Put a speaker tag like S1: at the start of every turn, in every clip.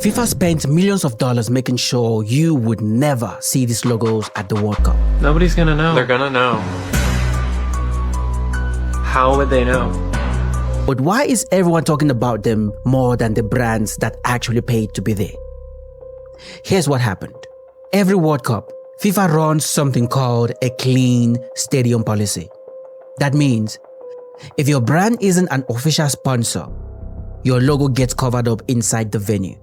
S1: FIFA spent millions of dollars making sure you would never see these logos at the World Cup.
S2: Nobody's gonna know. They're gonna know. How would they know?
S1: But why is everyone talking about them more than the brands that actually paid to be there? Here's what happened. Every World Cup, FIFA runs something called a clean stadium policy. That means if your brand isn't an official sponsor, your logo gets covered up inside the venue,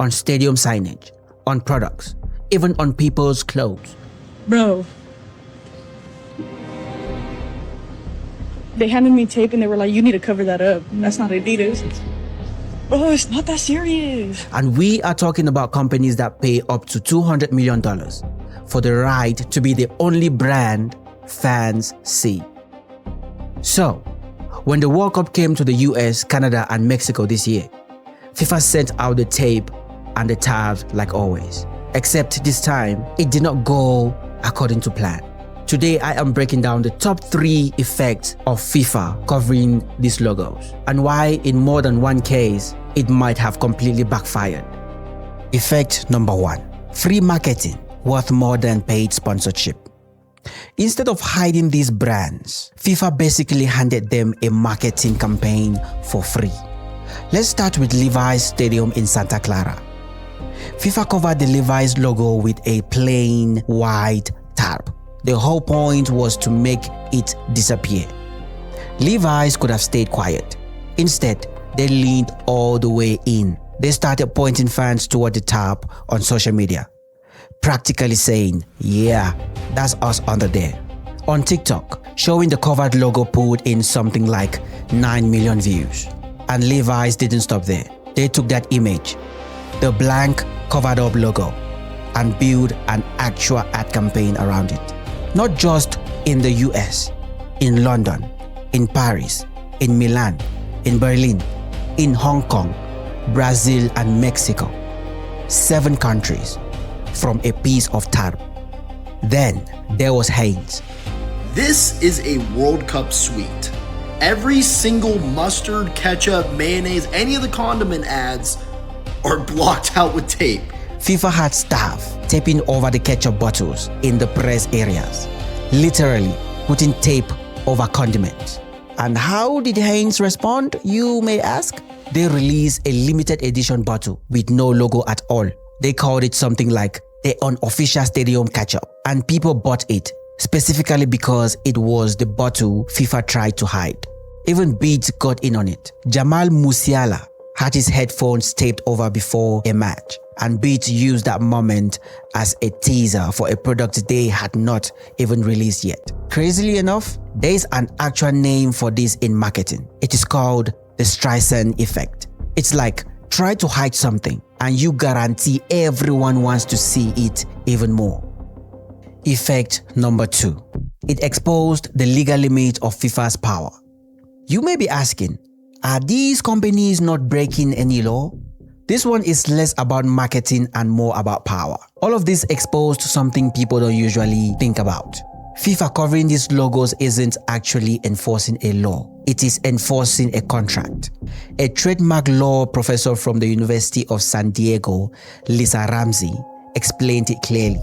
S1: on stadium signage, on products, even on people's clothes.
S3: Bro, they handed me tape and they were like, you need to cover that up. That's not Adidas. Bro, it's not that serious.
S1: And we are talking about companies that pay up to $200 million for the right to be the only brand fans see. So, when the World Cup came to the US, Canada, and Mexico this year, FIFA sent out the tape and the tabs like always. Except this time, it did not go according to plan. Today, I am breaking down the top 3 effects of FIFA covering these logos and why in more than one case, it might have completely backfired. Effect number 1. Free marketing worth more than paid sponsorship. Instead of hiding these brands, FIFA basically handed them a marketing campaign for free. Let's start with Levi's Stadium in Santa Clara. FIFA covered the Levi's logo with a plain white tarp. The whole point was to make it disappear. Levi's could have stayed quiet. Instead, they leaned all the way in. They started pointing fans toward the tarp on social media, practically saying, yeah, that's us under there. On TikTok, showing the covered logo pulled in something like 9 million views. And Levi's didn't stop there. They took that image, the blank covered up logo, and built an actual ad campaign around it. Not just in the US, in London, in Paris, in Milan, in Berlin, in Hong Kong, Brazil, and Mexico. 7 countries from a piece of tarp. Then there was Heinz.
S4: This is a World Cup suite. Every single mustard, ketchup, mayonnaise, any of the condiment ads are blocked out with tape.
S1: FIFA had staff taping over the ketchup bottles in the press areas, literally putting tape over condiments. And how did Heinz respond, you may ask? They released a limited edition bottle with no logo at all. They called it something like the unofficial stadium ketchup, and people bought it specifically because it was the bottle FIFA tried to hide. Even Beats got in on it. Jamal Musiala had his headphones taped over before a match, and Beats used that moment as a teaser for a product they had not even released yet. Crazily enough, there is an actual name for this in marketing. It is called the Streisand effect. It's like, try to hide something and you guarantee everyone wants to see it even more. Effect number 2. It exposed the legal limit of FIFA's power. You may be asking, are these companies not breaking any law? This one is less about marketing and more about power. All of this exposed something people don't usually think about. FIFA covering these logos isn't actually enforcing a law. It is enforcing a contract. A trademark law professor from the University of San Diego, Lisa Ramsey, explained it clearly.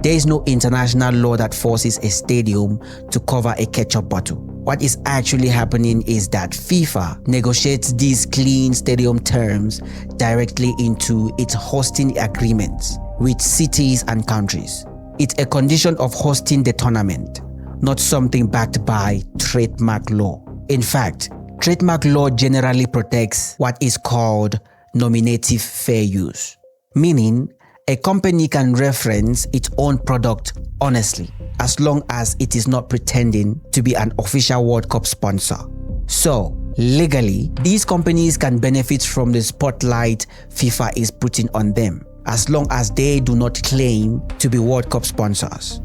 S1: There is no international law that forces a stadium to cover a ketchup bottle. What is actually happening is that FIFA negotiates these clean stadium terms directly into its hosting agreements with cities and countries. It's a condition of hosting the tournament, not something backed by trademark law. In fact, trademark law generally protects what is called nominative fair use, meaning a company can reference its own product honestly, as long as it is not pretending to be an official World Cup sponsor. So, legally, these companies can benefit from the spotlight FIFA is putting on them, as long as they do not claim to be World Cup sponsors.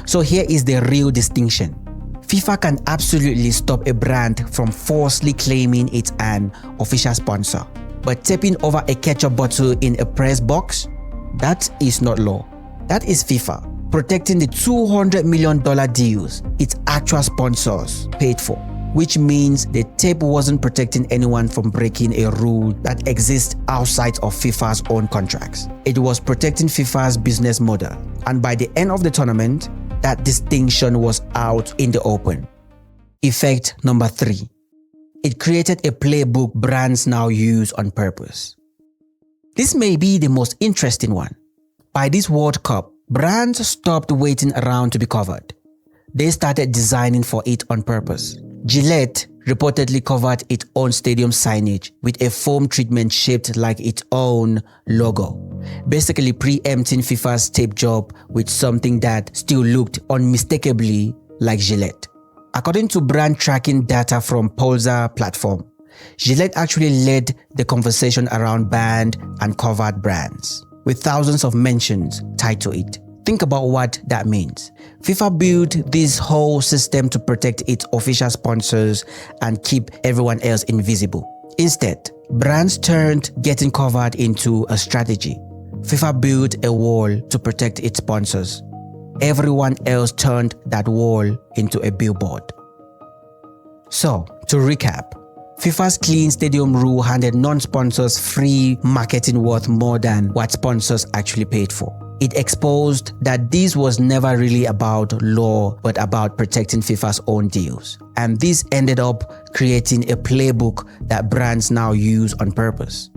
S1: So here is the real distinction. FIFA can absolutely stop a brand from falsely claiming it's an official sponsor, but taping over a ketchup bottle in a press box? That is not law. That is FIFA protecting the $200 million deals its actual sponsors paid for. which means the tape wasn't protecting anyone from breaking a rule that exists outside of FIFA's own contracts. It was protecting FIFA's business model, and by the end of the tournament, that distinction was out in the open. Effect number 3. It created a playbook brands now use on purpose. This may be the most interesting one. By this World Cup, brands stopped waiting around to be covered. They started designing for it on purpose. Gillette reportedly covered its own stadium signage with a foam treatment shaped like its own logo, basically preempting FIFA's tape job with something that still looked unmistakably like Gillette. According to brand tracking data from Pulsar Platform, Gillette actually led the conversation around banned and covered brands, with thousands of mentions tied to it. Think about what that means. FIFA built this whole system to protect its official sponsors and keep everyone else invisible. Instead, brands turned getting covered into a strategy. FIFA built a wall to protect its sponsors. Everyone else turned that wall into a billboard. So, to recap, FIFA's clean stadium rule handed non-sponsors free marketing worth more than what sponsors actually paid for. It exposed that this was never really about law but about protecting FIFA's own deals. And this ended up creating a playbook that brands now use on purpose.